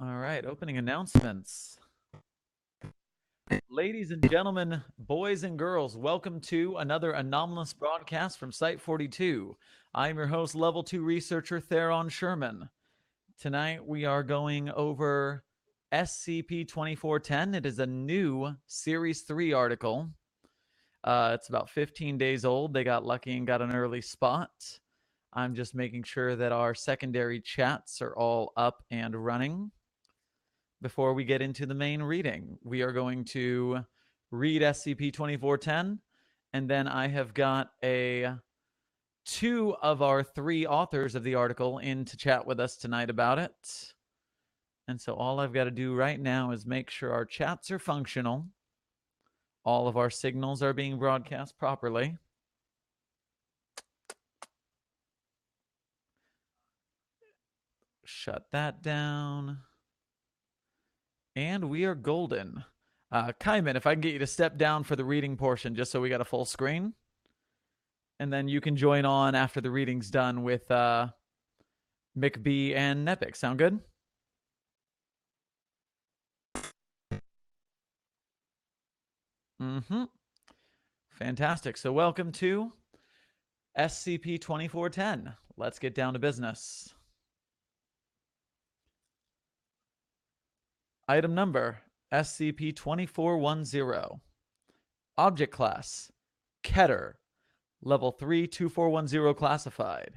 All right, opening announcements. Ladies and gentlemen, boys and girls, welcome to another anomalous broadcast from Site-42. I'm your host, Level 2 researcher Theron Sherman. Tonight we are going over SCP-2410. It is a new Series 3 article. It's about 15 days old. They got lucky and got an early spot. I'm just making sure that our secondary chats are all up and running. Before we get into the main reading, we are going to read SCP-2410, and then I have got two of our three authors of the article in to chat with us tonight about it. And so all I've got to do right now is make sure our chats are functional. All of our signals are being broadcast properly. Shut that down. And we are golden. Kaiman, if I can get you to step down for the reading portion, just so we got a full screen. And then you can join on after the reading's done with McB and Nepic. Sound good? Fantastic. So welcome to SCP-2410. Let's get down to business. Item number, SCP-2410. Object class, Keter. Level 3, 2410 classified.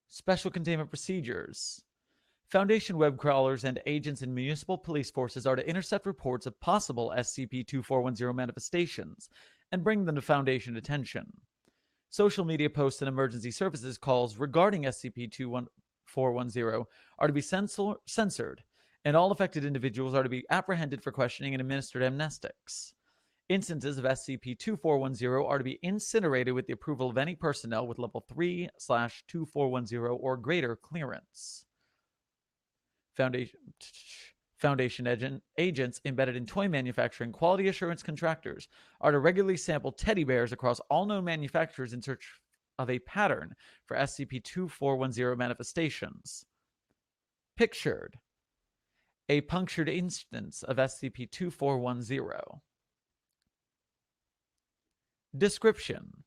Special containment procedures. Foundation web crawlers and agents in municipal police forces are to intercept reports of possible SCP-2410 manifestations and bring them to Foundation attention. Social media posts and emergency services calls regarding SCP-2410 are to be censored, and all affected individuals are to be apprehended for questioning and administered amnestics. Instances of SCP-2410 are to be incinerated with the approval of any personnel with level 3/2410 or greater clearance. Foundation agents embedded in toy manufacturing quality assurance contractors are to regularly sample teddy bears across all known manufacturers in search of a pattern for SCP-2410 manifestations. Pictured: a punctured instance of SCP-2410. Description: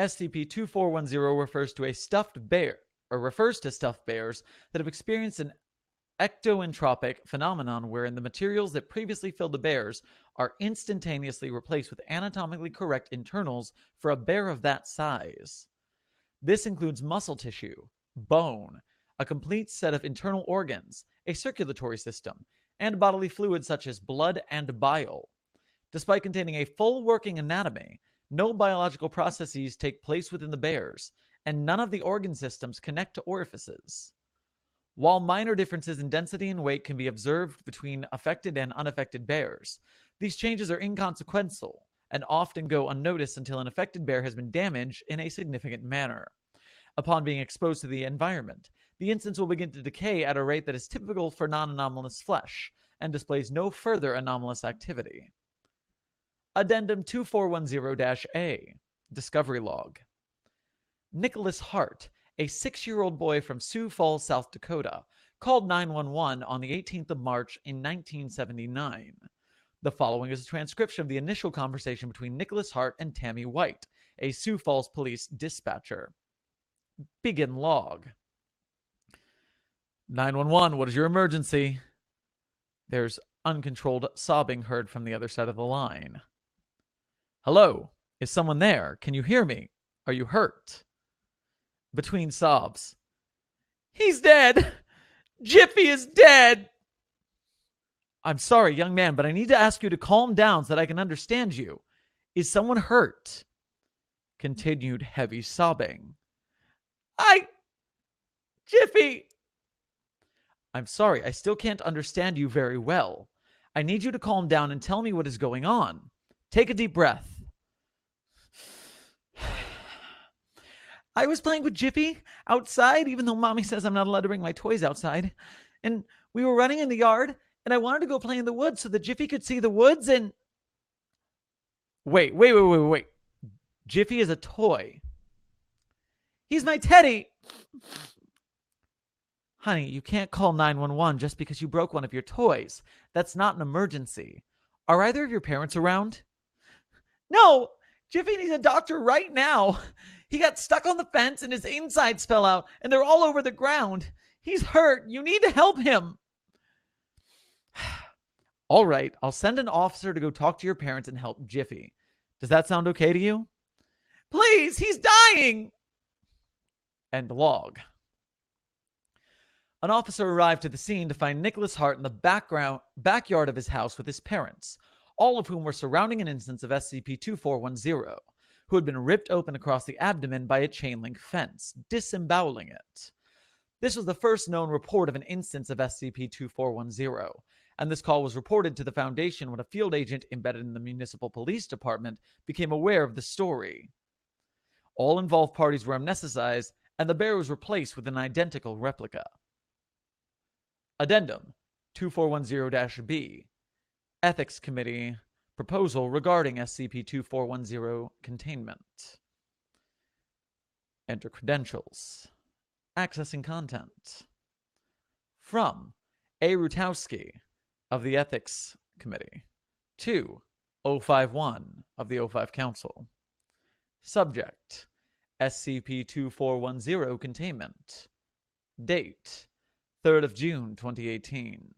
SCP-2410 refers to stuffed bears that have experienced an ectoentropic phenomenon wherein the materials that previously filled the bears are instantaneously replaced with anatomically correct internals for a bear of that size. This includes muscle tissue, bone, a complete set of internal organs, a circulatory system, and bodily fluids such as blood and bile. Despite containing a full working anatomy, no biological processes take place within the bears, and none of the organ systems connect to orifices. While minor differences in density and weight can be observed between affected and unaffected bears, these changes are inconsequential and often go unnoticed until an affected bear has been damaged in a significant manner. Upon being exposed to the environment, the instance will begin to decay at a rate that is typical for non-anomalous flesh and displays no further anomalous activity. Addendum 2410-A, Discovery Log. Nicholas Hart, a 6-year-old boy from Sioux Falls, South Dakota, called 911 on the 18th of March in 1979. The following is a transcription of the initial conversation between Nicholas Hart and Tammy White, a Sioux Falls police dispatcher. Begin log. 911, what is your emergency? There's uncontrolled sobbing heard from the other side of the line. Hello, is someone there? Can you hear me? Are you hurt? Between sobs. He's dead! Jiffy is dead! I'm sorry, young man, but I need to ask you to calm down so that I can understand you. Is someone hurt? Continued heavy sobbing. Jiffy! I'm sorry, I still can't understand you very well. I need you to calm down and tell me what is going on. Take a deep breath. I was playing with Jiffy outside, even though Mommy says I'm not allowed to bring my toys outside. And we were running in the yard, and I wanted to go play in the woods so that Jiffy could see the woods and... Wait. Jiffy is a toy. He's my teddy. Honey, you can't call 911 just because you broke one of your toys. That's not an emergency. Are either of your parents around? No, Jiffy needs a doctor right now. He got stuck on the fence and his insides fell out, and they're all over the ground. He's hurt. You need to help him. All right, I'll send an officer to go talk to your parents and help Jiffy. Does that sound okay to you? Please, he's dying. End log. An officer arrived to the scene to find Nicholas Hart in the backyard of his house with his parents, all of whom were surrounding an instance of SCP-2410, who had been ripped open across the abdomen by a chain-link fence, disemboweling it. This was the first known report of an instance of SCP-2410, and this call was reported to the Foundation when a field agent embedded in the municipal police department became aware of the story. All involved parties were amnesticized, and the bear was replaced with an identical replica. Addendum 2410-B. Ethics Committee proposal regarding SCP-2410 containment. Enter credentials. Accessing content. From A. Rutowski of the Ethics Committee to 051 of the O5 Council. Subject: SCP-2410 containment. Date: 3rd of June 2018.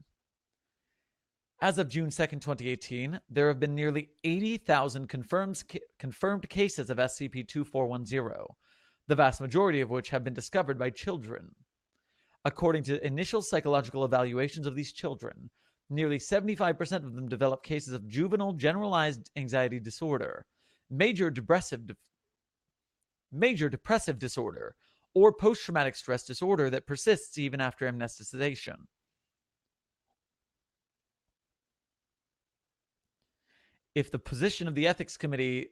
As of June 2nd, 2018, there have been nearly 80,000 confirmed cases of SCP-2410, the vast majority of which have been discovered by children. According to initial psychological evaluations of these children, nearly 75% of them develop cases of juvenile generalized anxiety disorder, major depressive disorder, or post-traumatic stress disorder that persists even after amnesticization. It is the position of the Ethics Committee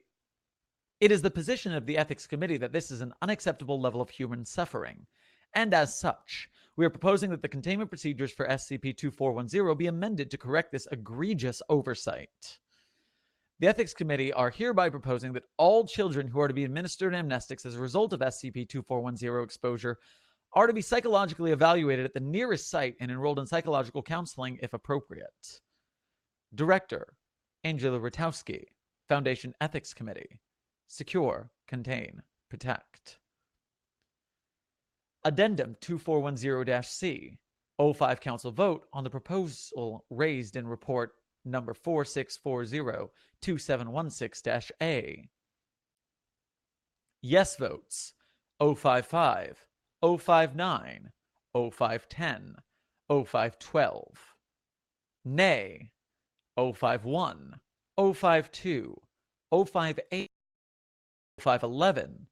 that this is an unacceptable level of human suffering, and as such, we are proposing that the containment procedures for SCP-2410 be amended to correct this egregious oversight. The Ethics Committee are hereby proposing that all children who are to be administered amnestics as a result of SCP-2410 exposure are to be psychologically evaluated at the nearest site and enrolled in psychological counseling if appropriate. Director: Angela Rutowski, Foundation Ethics Committee. Secure, contain, protect. Addendum 2410-C. O5 Council vote on the proposal raised in report number 4640-2716-A. Yes votes: 055, 059, 0510, 0512. Nay: 051, 052, 058, 0511,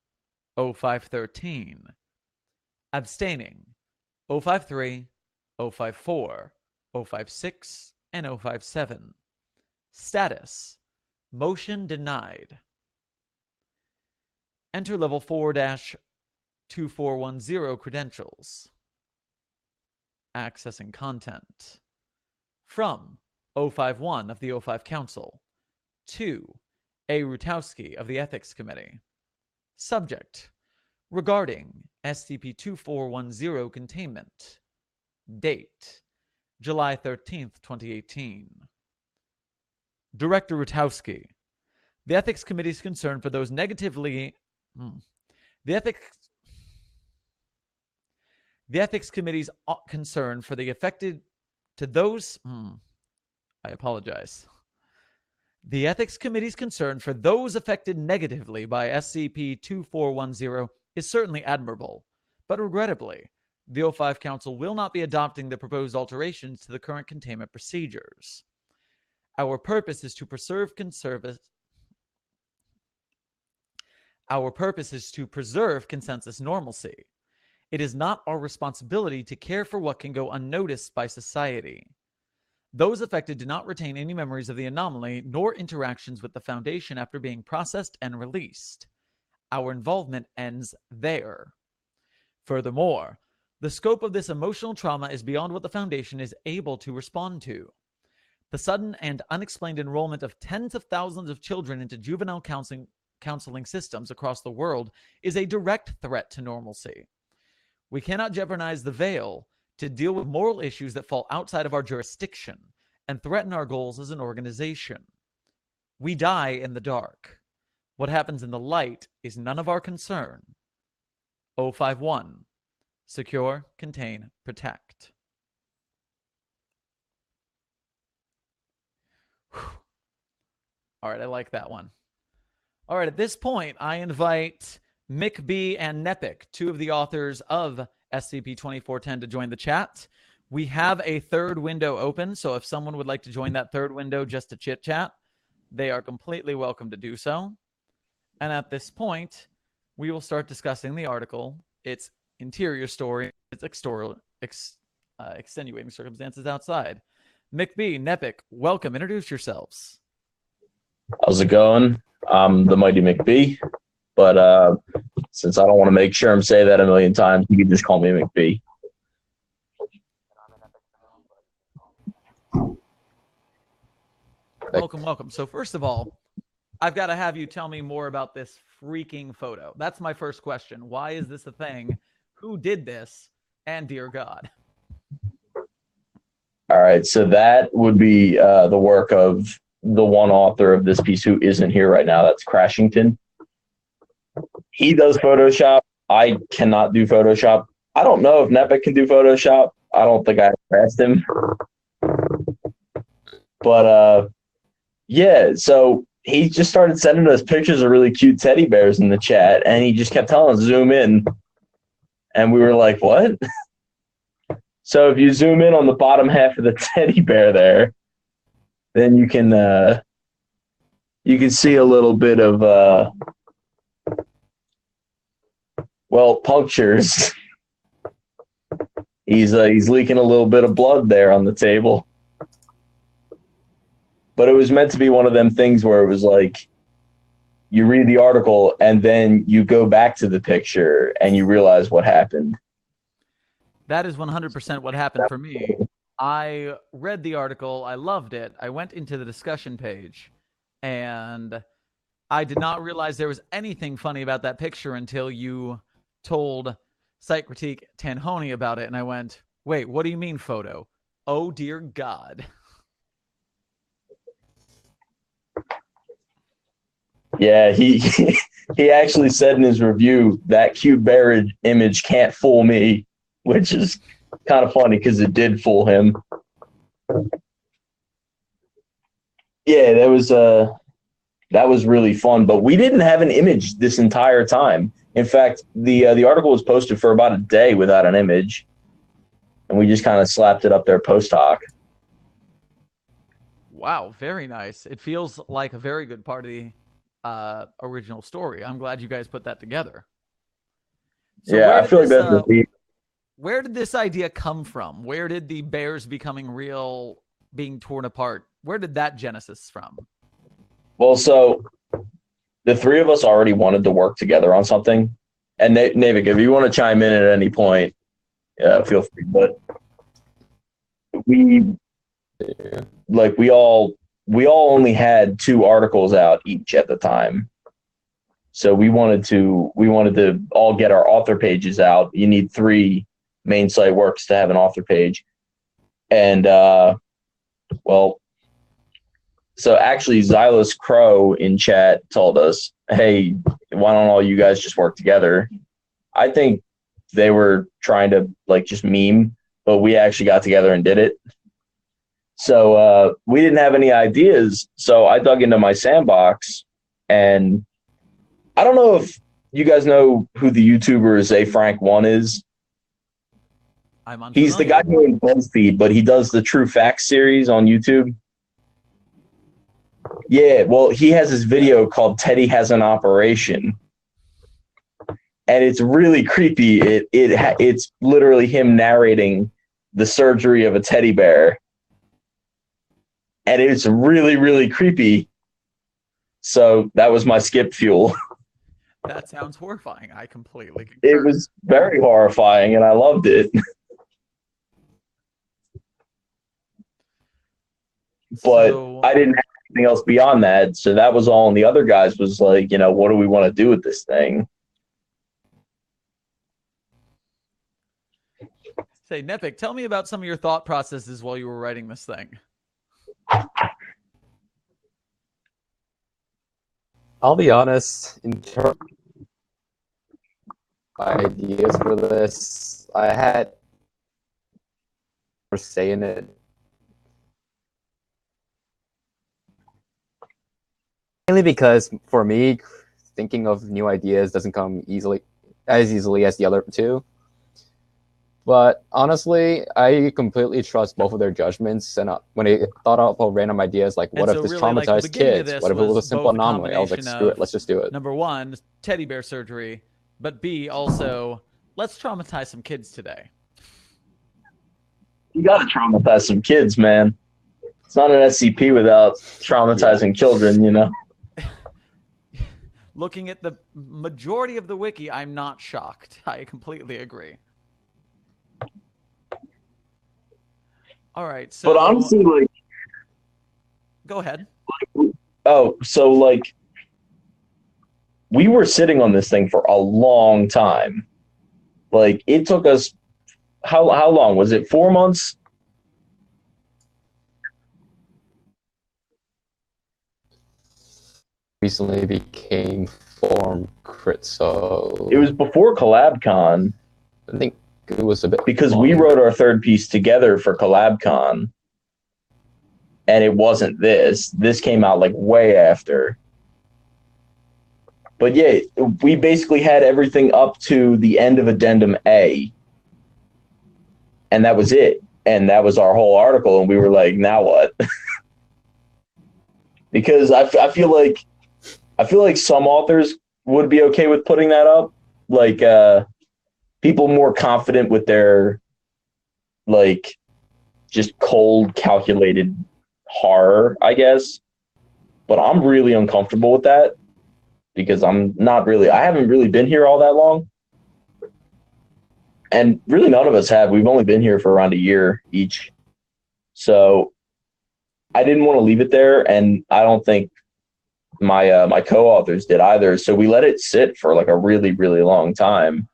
0513. Abstaining: 053, 054, 056, and 057. Status: motion denied. Enter level 4-2410 credentials. Accessing content. From 051 of the O5 Council to A. Rutowski of the Ethics Committee. Subject: regarding SCP-2410 containment. Date: July 13th, 2018. Director Rutowski. The Ethics Committee is concerned for those negatively... The Ethics Committee's concern for the affected... To those... I apologize. The Ethics Committee's concern for those affected negatively by SCP-2410 is certainly admirable, but regrettably, the O5 Council will not be adopting the proposed alterations to the current containment procedures. Our purpose is to preserve consensus normalcy. It is not our responsibility to care for what can go unnoticed by society. Those affected do not retain any memories of the anomaly nor interactions with the Foundation after being processed and released. Our involvement ends there. Furthermore, the scope of this emotional trauma is beyond what the Foundation is able to respond to. The sudden and unexplained enrollment of tens of thousands of children into juvenile counseling systems across the world is a direct threat to normalcy. We cannot jeopardize the veil to deal with moral issues that fall outside of our jurisdiction and threaten our goals as an organization. We die in the dark. What happens in the light is none of our concern. 051. Secure, contain, protect. Whew. All right, I like that one. All right, at this point, I invite McB and Nepic, two of the authors of SCP-2410, to join the chat. We have a third window open, so if someone would like to join that third window just to chit-chat, they are completely welcome to do so. And at this point, we will start discussing the article, its interior story, its extenuating circumstances outside. McB, Nepic, welcome. Introduce yourselves. How's it going? I'm TheMightyMcB, but since I don't want to make sure I'm say that a million times, you can just call me McB. Welcome, welcome. So first of all, I've got to have you tell me more about this freaking photo. That's my first question. Why is this a thing? Who did this? And dear God. All right, so that would be the work of the one author of this piece who isn't here right now. That's Crashington. He does Photoshop. I cannot do Photoshop. I don't know if Nepic can do Photoshop. I don't think I asked him. But yeah, so he just started sending us pictures of really cute teddy bears in the chat, and he just kept telling us zoom in. And we were like, what? So if you zoom in on the bottom half of the teddy bear there, then you can see a little bit of punctures. He's leaking a little bit of blood there on the table. But it was meant to be one of them things where it was like you read the article and then you go back to the picture and you realize what happened. That is 100% what happened for me. I read the article. I loved it. I went into the discussion page, and I did not realize there was anything funny about that picture until you told Site Critique Tanhoney about it, and I went, wait, what do you mean photo? Oh, dear God. Yeah, he actually said in his review that cute bear image can't fool me, which is kind of funny because it did fool him. Yeah, that was really fun, but we didn't have an image this entire time. In fact, the article was posted for about a day without an image, and we just kind of slapped it up there post hoc. Wow, very nice. It feels like a very good part of the original story. I'm glad you guys put that together. So yeah, I feel like that's where did this idea come from? Where did the bears becoming real, being torn apart, where did that genesis from? Well, so the three of us already wanted to work together on something. And Navik, if you want to chime in at any point, feel free. But we all only had 2 articles out each at the time. So we wanted to all get our author pages out. You need 3 main site works to have an author page. And so actually Xylus Crow in chat told us, hey, why don't all you guys just work together? I think they were trying to just meme, but we actually got together and did it. So we didn't have any ideas. So I dug into my sandbox, and I don't know if you guys know who the YouTuber ZayFrank1 is. He's the guy doing BuzzFeed, but he does the True Facts series on YouTube. Yeah, well, he has this video called Teddy Has an Operation. And it's really creepy. It's literally him narrating the surgery of a teddy bear. And it's really, really creepy. So that was my skip fuel. That sounds horrifying. I completely concur. It was very horrifying, and I loved it. But I didn't have anything else beyond that. So that was all. And the other guys was like, what do we want to do with this thing? Say, Nepik, tell me about some of your thought processes while you were writing this thing. I'll be honest, in terms of ideas for this, I had more say in it. Mainly because, for me, thinking of new ideas doesn't come as easily as the other two. But honestly, I completely trust both of their judgments. And when they thought up all random ideas, like, what if this traumatized kids? What if it was a simple anomaly? I was like, screw it, let's just do it. Number one, teddy bear surgery. But B, also, let's traumatize some kids today. You got to traumatize some kids, man. It's not an SCP without traumatizing children, you know? Looking at the majority of the wiki, I'm not shocked. I completely agree. All right, so... But honestly, like... Go ahead. Oh, so, like... We were sitting on this thing for a long time. Like, it took us... How long? Was it 4 months? Recently became Form Crit, so... It was before CollabCon. I think it was a bit because longer. we wrote our third piece together for CollabCon, and it wasn't this. This came out like way after. But yeah, we basically had everything up to the end of Addendum A, and that was it. And that was our whole article, and we were like, now what? Because I feel like some authors would be okay with putting that up, like people more confident with their, like, just cold, calculated horror, I guess. But I'm really uncomfortable with that because I haven't really been here all that long. And really none of us have. We've only been here for around a year each. So I didn't want to leave it there, and I don't think my my co-authors did either. So we let it sit for like a really, really long time.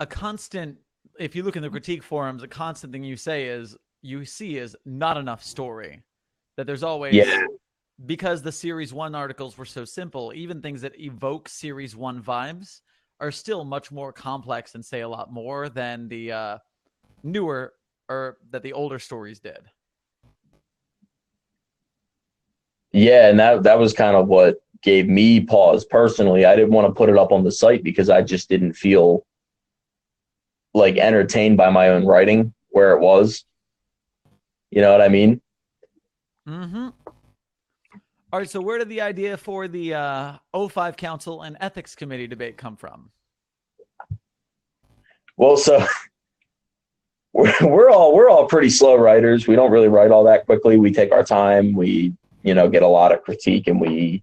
A constant, if you look in the critique forums, a constant thing you see is not enough story. That there's always, because the Series 1 articles were so simple, even things that evoke Series 1 vibes are still much more complex and say a lot more than the newer, or that the older stories did. Yeah, and that was kind of what gave me pause personally. I didn't want to put it up on the site because I just didn't feel like entertained by my own writing where it was. You know what I mean? Mm-hmm. All right, so where did the idea for the 05 Council and Ethics Committee debate come from? Well, so we're all pretty slow writers. We don't really write all that quickly. We take our time. We, get a lot of critique, and we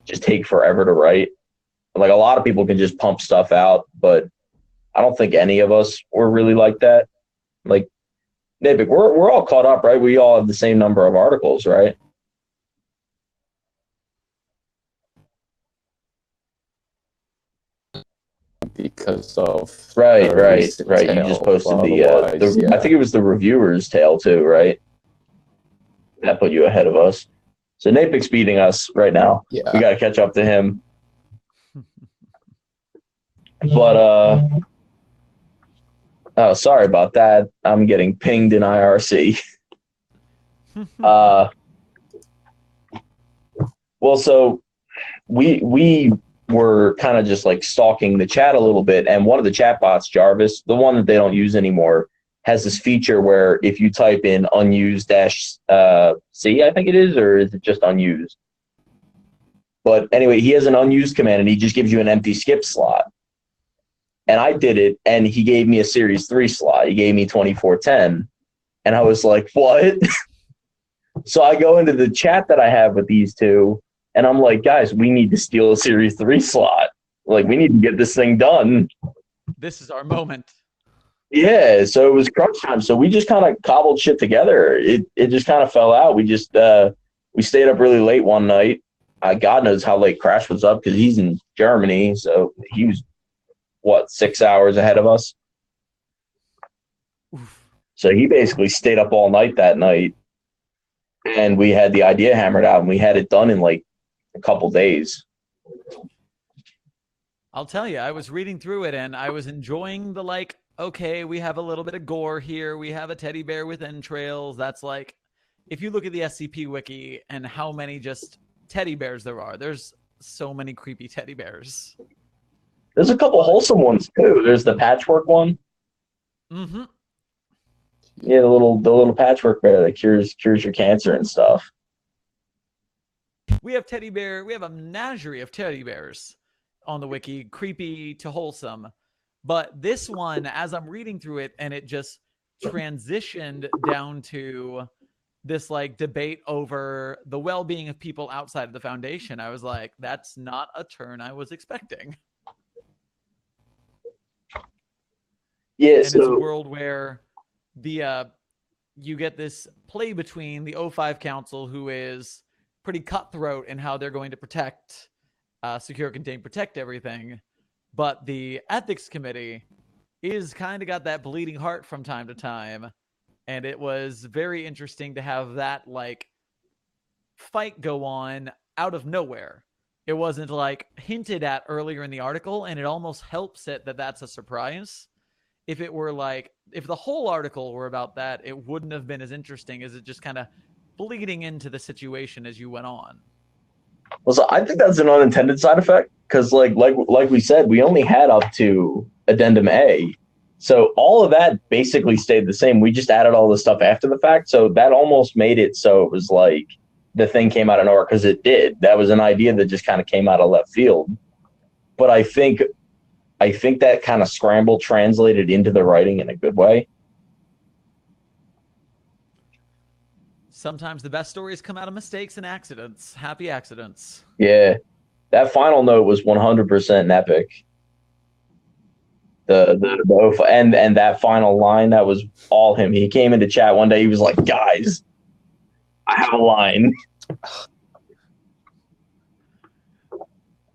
just take forever to write. Like, a lot of people can just pump stuff out, but I don't think any of us were really like that. Like, David, we're all caught up, right? We all have the same number of articles, right? Because of right. You just posted the I think it was the reviewer's tale too, right? That put you ahead of us. So Napik's beating us right now. Yeah. We got to catch up to him. But oh, sorry about that. I'm getting pinged in IRC. Well, so we were kind of just like stalking the chat a little bit, and one of the chat bots, Jarvis, the one that they don't use anymore, has this feature where if you type in unused -C, I think it is, or is it just unused? But anyway, he has an unused command, and he just gives you an empty skip slot. And I did it, and he gave me a Series 3 slot. He gave me 2410, and I was like, what? So I go into the chat that I have with these two, and I'm like, guys, we need to steal a Series 3 slot. Like, we need to get this thing done. This is our moment. Yeah, so it was crunch time. So we just kind of cobbled shit together. It just kind of fell out. We just we stayed up really late one night. God knows how late Crash was up because he's in Germany. So he was, 6 hours ahead of us? Oof. So he basically stayed up all night that night, and we had the idea hammered out, and we had it done in like a couple days. I'll tell you, I was reading through it and I was enjoying the like, okay, we have a little bit of gore here. We have a teddy bear with entrails. That's like, if you look at the SCP wiki and how many just teddy bears there are, there's so many creepy teddy bears. There's a couple wholesome ones too. There's the patchwork one. Mm-hmm. Yeah, the little patchwork bear that cures your cancer and stuff. We have teddy bear. We have a menagerie of teddy bears on the wiki, creepy to wholesome. But this one, as I'm reading through it, and it just transitioned down to this like debate over the well-being of people outside of the Foundation, I was like, that's not a turn I was expecting. Yeah, and it's a world where the you get this play between the O5 Council, who is pretty cutthroat in how they're going to protect, secure, contain, protect everything, but the ethics committee is kind of got that bleeding heart from time to time, and it was very interesting to have that like fight go on out of nowhere. It wasn't like hinted at earlier in the article, and it almost helps it that that's a surprise. If it were like, if the whole article were about that, it wouldn't have been as interesting as it just kind of bleeding into the situation as you went on. Well, so I think that's an unintended side effect because, like we said, we only had up to Addendum A, so all of that basically stayed the same. We just added all the stuff after the fact, so that almost made it so it was like the thing came out of nowhere, because it did. That was an idea that just kind of came out of left field. But I think that kind of scramble translated into the writing in a good way. Sometimes the best stories come out of mistakes and accidents. Happy accidents. Yeah. That final note was 100% epic. And that final line, that was all him. He came into chat one day, he was like, guys, I have a line.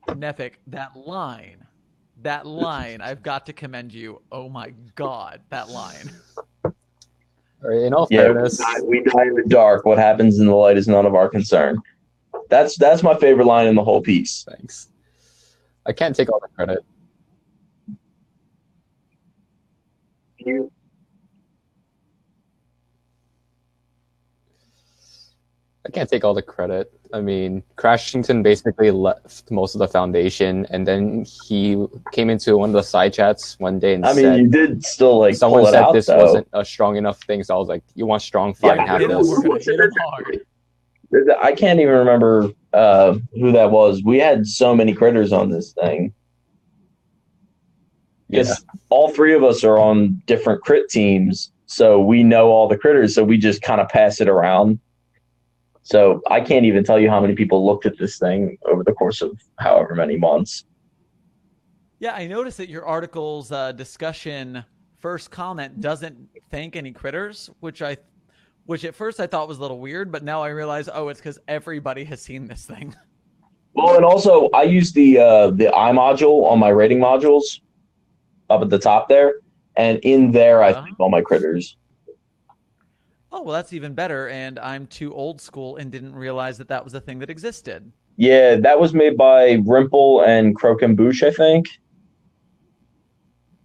Nephic, that line, I've got to commend you. Oh my god, that line. In all fairness, we die in the dark. What happens in the light is none of our concern. That's my favorite line in the whole piece. Thanks. I can't take all the credit. I can't take all the credit. I mean, Crashington basically left most of the Foundation, and then he came into one of the side chats one day and said, you did still like someone pull it said out, this though. wasn't a strong enough thing, so I was like, you want strong fight? Hit him hard. I can't even remember who that was. We had so many critters on this thing. Because all three of us are on different crit teams, so we know all the critters, so we just kind of pass it around. So I can't even tell you how many people looked at this thing over the course of however many months. Yeah, I noticed that your article's discussion first comment doesn't thank any critters, which at first I thought was a little weird, but now I realize, oh, it's because everybody has seen this thing. Well, and also I use the I module on my rating modules up at the top there, and in there I think all my critters. Oh, well, that's even better, and I'm too old school and didn't realize that that was a thing that existed. Yeah, that was made by Rimple and Croquembouche, I think.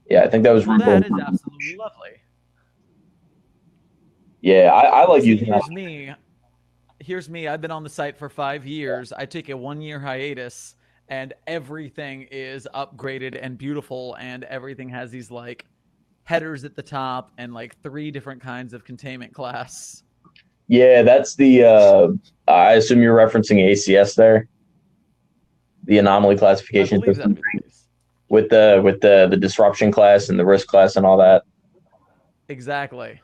Yeah, I think that was Rimple. That is absolutely lovely. Yeah, I like using that. Here's me. I've been on the site for 5 years. I take a 1-year hiatus, and everything is upgraded and beautiful, and everything has these like headers at the top and like 3 different kinds of containment class. Yeah, that's the I assume you're referencing ACS there, the anomaly classification system, with the disruption class and the risk class and all that. Exactly.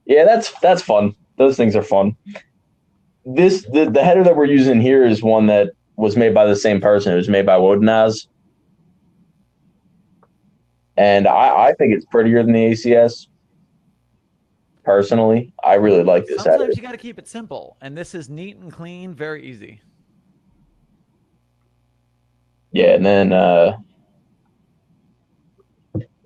Yeah, that's fun. Those things are fun. The header that we're using here is one that was made by the same person. It was made by Wodenaz. And I think it's prettier than the ACS. Personally, I really like this header. Sometimes you got to keep it simple, and this is neat and clean, very easy. Yeah, and then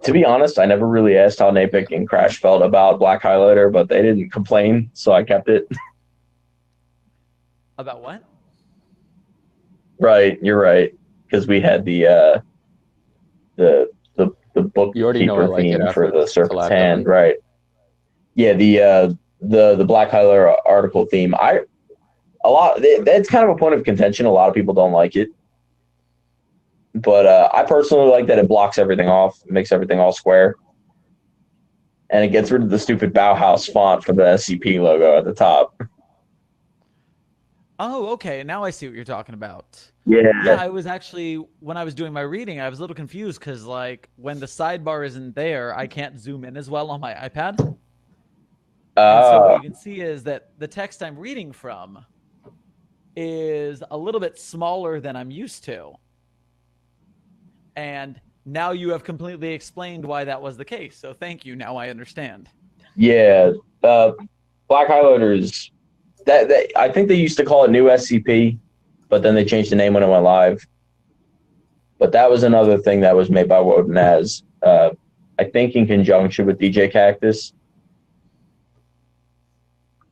To be honest, I never really asked how Napic and Crash felt about Black Highlighter, but they didn't complain, so I kept it. About what? Right, you're right, because we had the You already know I bookkeeper like it theme after for the it's Serpent's Hand, collabed on. right? Yeah, the Black Highlighter article theme. That's kind of a point of contention. A lot of people don't like it, but I personally like that it blocks everything off, makes everything all square, and it gets rid of the stupid Bauhaus font for the SCP logo at the top. Oh, okay. Now I see what you're talking about. Yeah. Yeah, I was actually, when I was doing my reading, I was a little confused because, like, when the sidebar isn't there, I can't zoom in as well on my iPad. And so what you can see is that the text I'm reading from is a little bit smaller than I'm used to. And now you have completely explained why that was the case. So thank you. Now I understand. Yeah. Black Highlighters, that I think they used to call it New SCP, but then they changed the name when it went live. But that was another thing that was made by Woden as, I think in conjunction with DJ Cactus.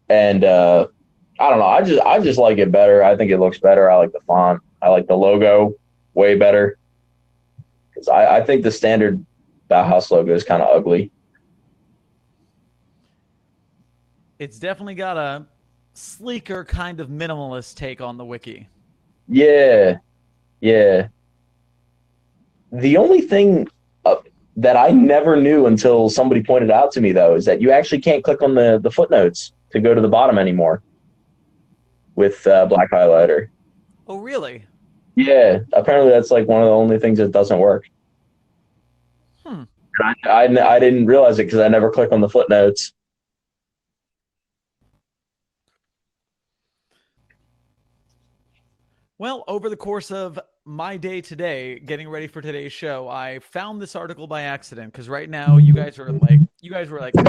And I don't know. I just like it better. I think it looks better. I like the font. I like the logo way better. Because I think the standard Bauhaus logo is kind of ugly. It's definitely got a sleeker kind of minimalist take on the wiki. Yeah. Yeah. The only thing that I never knew until somebody pointed out to me, though, is that you actually can't click on the footnotes to go to the bottom anymore with Black Highlighter. Oh, really? Yeah, apparently that's like one of the only things that doesn't work. I didn't realize it because I never click on the footnotes. Well, over the course of my day today, getting ready for today's show, I found this article by accident because right now you guys were like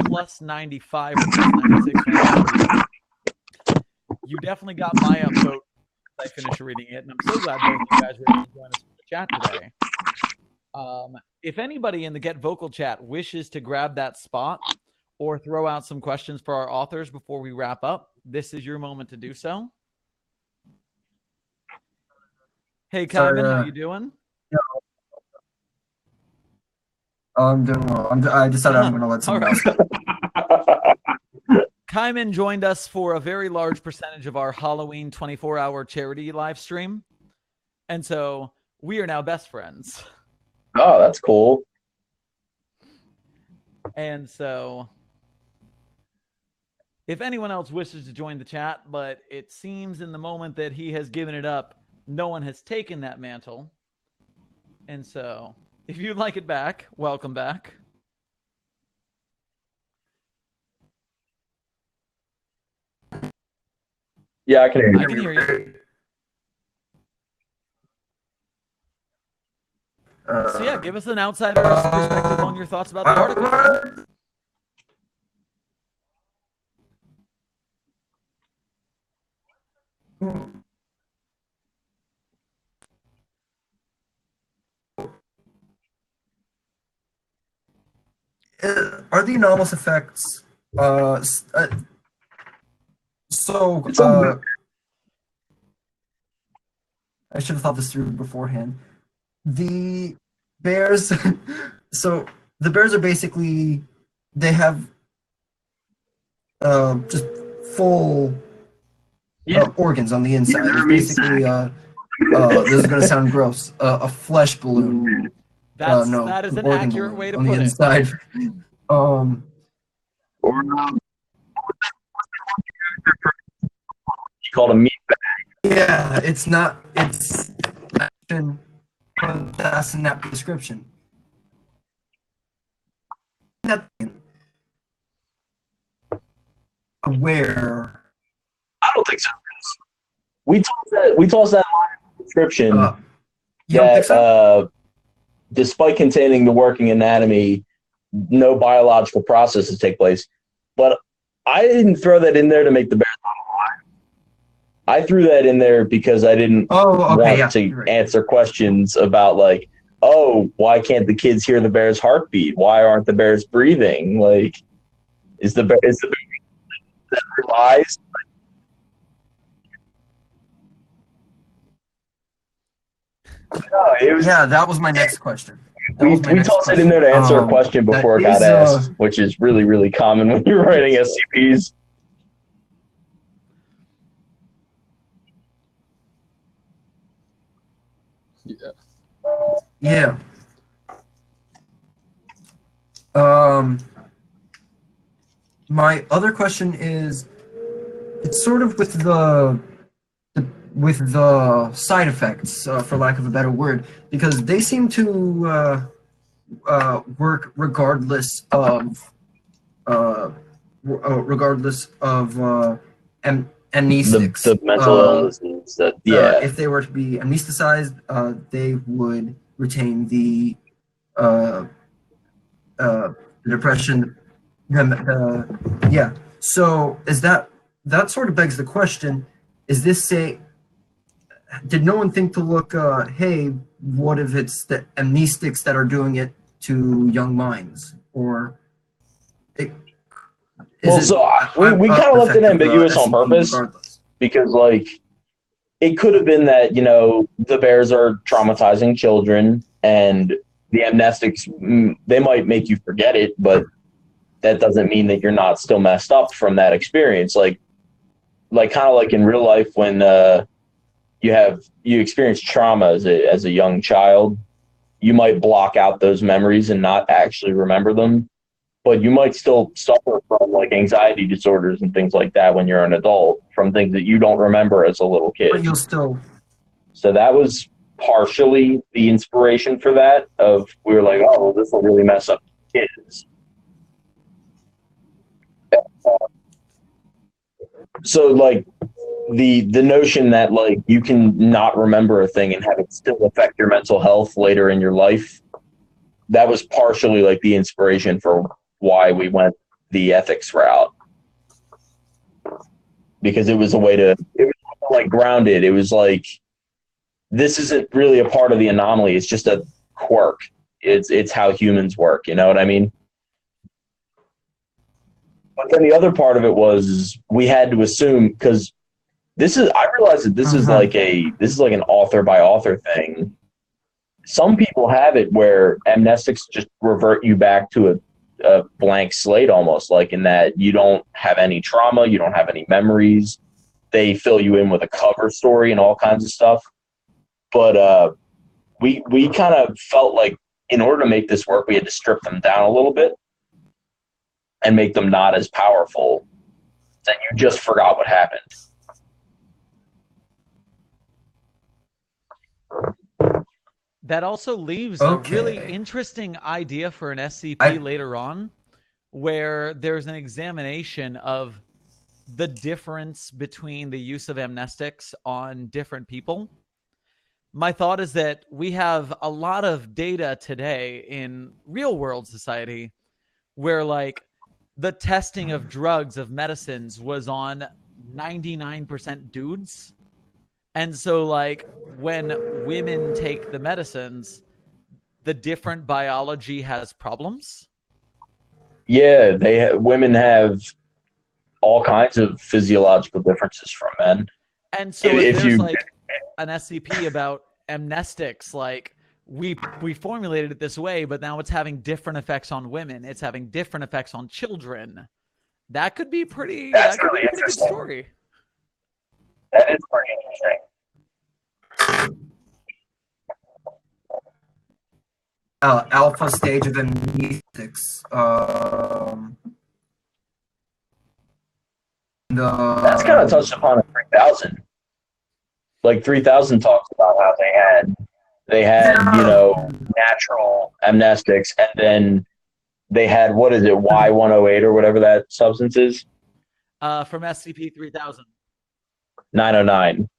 plus 95 or plus 96. You definitely got my upvote as I finished reading it, and I'm so glad both of you guys were able to join us for the chat today. If anybody in the GetVokl chat wishes to grab that spot or throw out some questions for our authors before we wrap up, this is your moment to do so. Hey, Kaiman, how you doing? Yeah. I'm doing well. I decided I'm going to let someone else. Kaiman joined us for a very large percentage of our Halloween 24-hour charity live stream. And so we are now best friends. Oh, that's cool. And so if anyone else wishes to join the chat, but it seems in the moment that he has given it up, no one has taken that mantle. And so if you'd like it back, welcome back. Yeah, I can hear you. I can hear you. So yeah, give us an outsider's perspective on your thoughts about the article. Are the anomalous effects I should have thought this through beforehand. The bears so the bears are basically, they have just full organs on the inside. It's basically this is going to sound gross, a flesh balloon. That is an accurate way to put it. Inside. You called a meat bag. Yeah, it's not. It's that's in that description. Where? I don't think so. We tossed that line in the description You don't think so? Despite containing the working anatomy, no biological processes take place. But I didn't throw that in there to make the bears not alive. I threw that in there because I didn't want to answer questions about, like, oh, why can't the kids hear the bear's heartbeat? Why aren't the bears breathing? Like, is the bear that relies? No, it was, Yeah, that was my next question. we tossed it in there to answer a question before it got asked, which is really, really common when you're writing SCPs. Yeah. My other question is, it's sort of with the side effects, for lack of a better word, because they seem to work regardless of amnestics. The mental illnesses that, yeah. If they were to be amnesticized, they would retain the depression. Yeah. So is that sort of begs the question: is this did no one think to look? Hey, what if it's the amnestics that are doing it to young minds, or? We kind of left it ambiguous on purpose, because like it could have been that, you know, the bears are traumatizing children and the amnestics, they might make you forget it, but that doesn't mean that you're not still messed up from that experience. Like kind of like in real life when you experience trauma as a young child, you might block out those memories and not actually remember them, but you might still suffer from like anxiety disorders and things like that when you're an adult from things that you don't remember as a little kid. But you'll still. So that was partially the inspiration for that. Of we were like, oh, well, this will really mess up kids. So like the notion that like you can not remember a thing and have it still affect your mental health later in your life, that was partially like the inspiration for why we went the ethics route, because it was a way to, it was like grounded. It was like, this isn't really a part of the anomaly. It's just a quirk. It's how humans work. You know what I mean? But then the other part of it was we had to assume, because I realized that this is like an author by author thing. Some people have it where amnestics just revert you back to a blank slate, almost, like in that you don't have any trauma, you don't have any memories. They fill you in with a cover story and all kinds of stuff. But we kind of felt like in order to make this work, we had to strip them down a little bit and make them not as powerful that you just forgot what happened. That also leaves a really interesting idea for an SCP later on, where there's an examination of the difference between the use of amnestics on different people. My thought is that we have a lot of data today in real world society where like the testing of drugs, of medicines, was on 99% dudes. And so, like, when women take the medicines, the different biology has problems. Yeah, women have all kinds of physiological differences from men. And so, if there's like an SCP about amnestics, like we formulated it this way, but now it's having different effects on women. It's having different effects on children. That could be pretty. That's really interesting. Good story. That is pretty interesting. Alpha stage of amnestics. That's kind of touched upon in 3000. Like 3000 talks about how they had you know, natural amnestics, and then they had, what is it, Y108 or whatever that substance is? From SCP-3000. 909.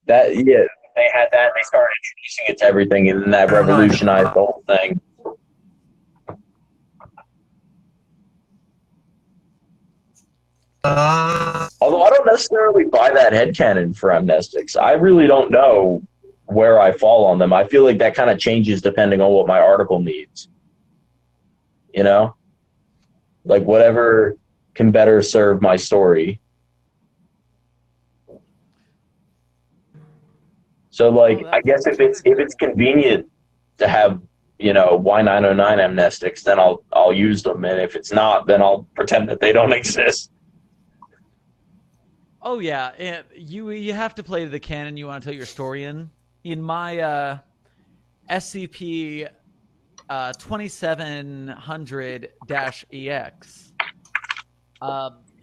That, yeah, they had that. They started introducing it to everything, and then that revolutionized the whole thing. Although I don't necessarily buy that headcanon for amnestics. I really don't know where I fall on them. I feel like that kind of changes depending on what my article needs. You know? Like whatever can better serve my story. So like I guess if it's convenient to have, you know, Y909 amnestics, then I'll use them, and if it's not, then I'll pretend that they don't exist. Oh yeah, you have to play the canon you want to tell your story in. In my SCP 2700-EX,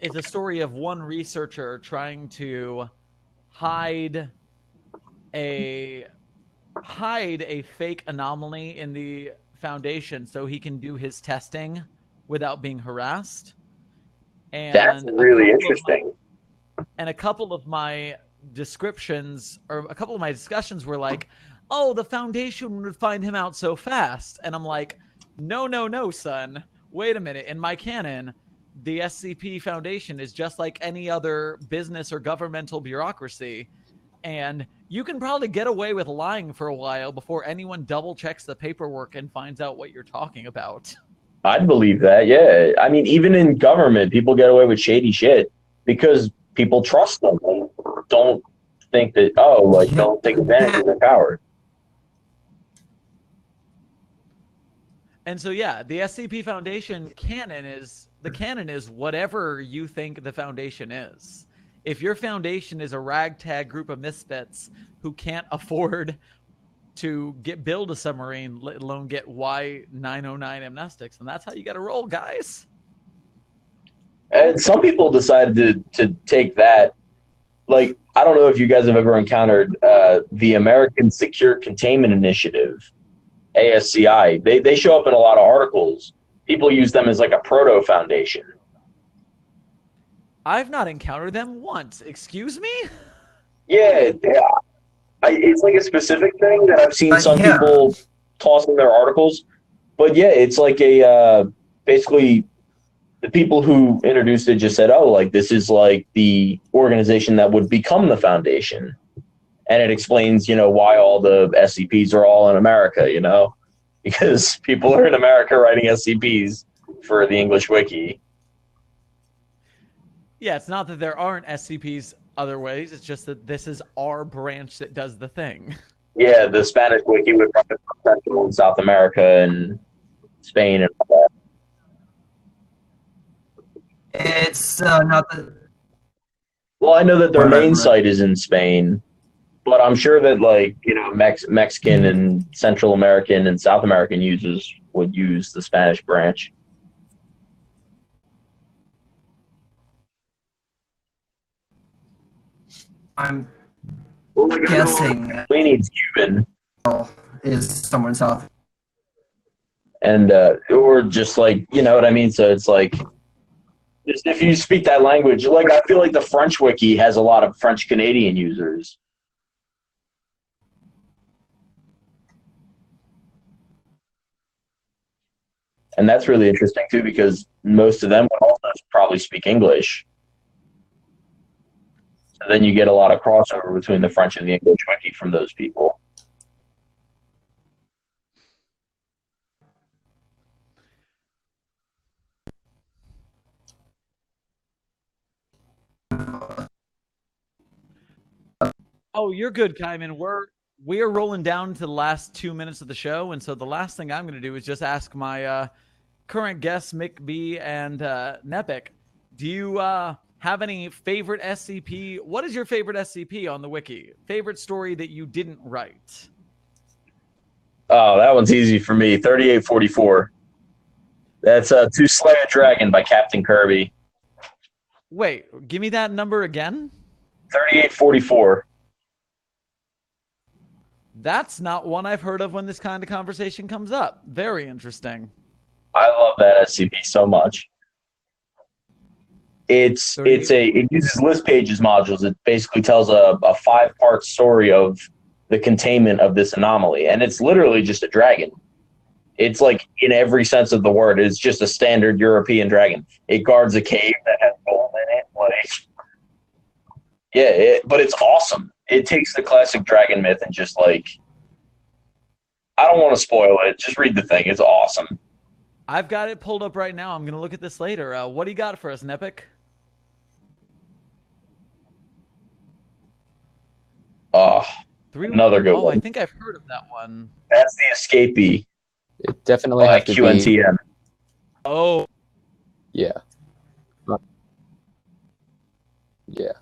it's a story of one researcher trying to hide a fake anomaly in the Foundation so he can do his testing without being harassed. And that's really interesting. And a couple of my descriptions or a couple of my discussions were like, oh, the Foundation would find him out so fast. And I'm like, no, son. Wait a minute. In my canon, the SCP Foundation is just like any other business or governmental bureaucracy. And you can probably get away with lying for a while before anyone double checks the paperwork and finds out what you're talking about. I'd believe that, yeah. I mean, even in government, people get away with shady shit because people trust them and don't think that, don't take advantage of their power. And so, yeah, the SCP Foundation canon is whatever you think the Foundation is. If your Foundation is a ragtag group of misfits who can't afford to build a submarine, let alone get Y909 amnestics, and that's how you got to roll, guys. And some people decided to take that. Like, I don't know if you guys have ever encountered the American Secure Containment Initiative, ASCI. They show up in a lot of articles. People use them as like a proto-foundation. I've not encountered them once. Excuse me? Yeah. It's like a specific thing that I've seen some people toss in their articles. But yeah, it's like basically the people who introduced it just said, oh, like this is like the organization that would become the Foundation. And it explains, why all the SCPs are all in America, because people are in America writing SCPs for the English wiki. Yeah, it's not that there aren't SCPs other ways. It's just that this is our branch that does the thing. Yeah, the Spanish wiki would run Central and South America and Spain and all that. It's not the. Well, I know that their main site is in Spain, but I'm sure that Mexican and Central American and South American users would use the Spanish branch. I'm guessing we need Cuban is somewhere in South, and or just like what I mean. So it's like, just if you speak that language, like I feel like the French wiki has a lot of French Canadian users. And that's really interesting too, because most of them would also probably speak English. So then you get a lot of crossover between the French and the English wiki from those people. Oh, you're good, Kaiman. We are rolling down to the last 2 minutes of the show, and so the last thing I'm going to do is just ask my current guests, McB and Nepik, do you have any favorite SCP? What is your favorite SCP on the wiki? Favorite story that you didn't write? Oh, that one's easy for me. 3844. That's To Slay a Dragon by Captain Kirby. Wait, give me that number again. 3844. That's not one I've heard of when this kind of conversation comes up. Very interesting. I love that SCP so much. It uses list pages modules. It basically tells a 5-part story of the containment of this anomaly, and it's literally just a dragon. It's like, in every sense of the word, it's just a standard European dragon. It guards a cave that has gold in it. But it's awesome. it takes the classic dragon myth and just like, I don't want to spoil it. Just read the thing. It's awesome. I've got it pulled up right now. I'm going to look at this later. What do you got for us, Nepic? Another good one. I think I've heard of that one. That's The Escapee It definitely by have to be. QNTM. Oh, Yeah. Yeah.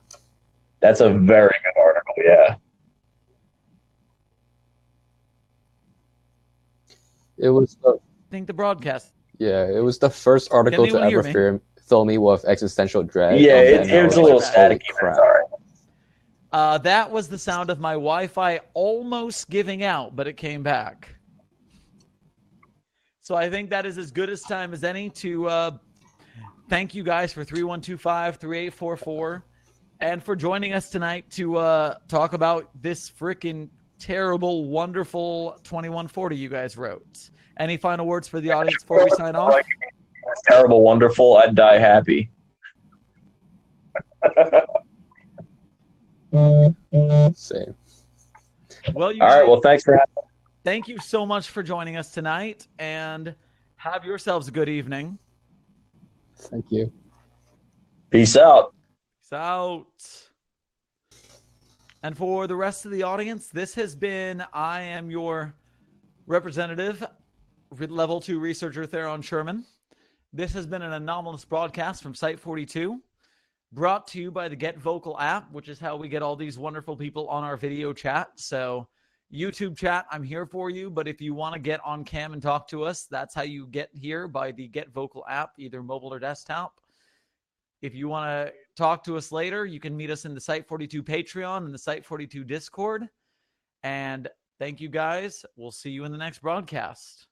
That's a very good article, yeah. It was the, I think the broadcast. yeah, it was the first article to anyone hear ever fill me with existential dread. Yeah, and it I was a like, little holy static. crap. Sorry. That was the sound of my Wi-Fi almost giving out, but it came back. So I think that is as good as time as any to thank you guys for 3125-3844 and for joining us tonight to talk about this freaking terrible, wonderful 2140 you guys wrote. Any final words for the audience before we sign off? That's terrible, wonderful. I'd die happy. Same. Well, you All right. guys, Well, thanks for having me. thank you so much for joining us tonight, and have yourselves a good evening. Thank you. Peace out. Peace out. And for the rest of the audience, this has been I am your representative, level 2 researcher Theron Sherman. This has been an anomalous broadcast from Site-42, brought to you by the GetVokl app, which is how we get all these wonderful people on our video chat. So YouTube chat, I'm here for you, but if you want to get on cam and talk to us, that's how you get here, by the GetVokl app, either mobile or desktop. If you want to talk to us later, you can meet us in the Site-42 Patreon and the Site-42 Discord. And thank you guys. We'll see you in the next broadcast.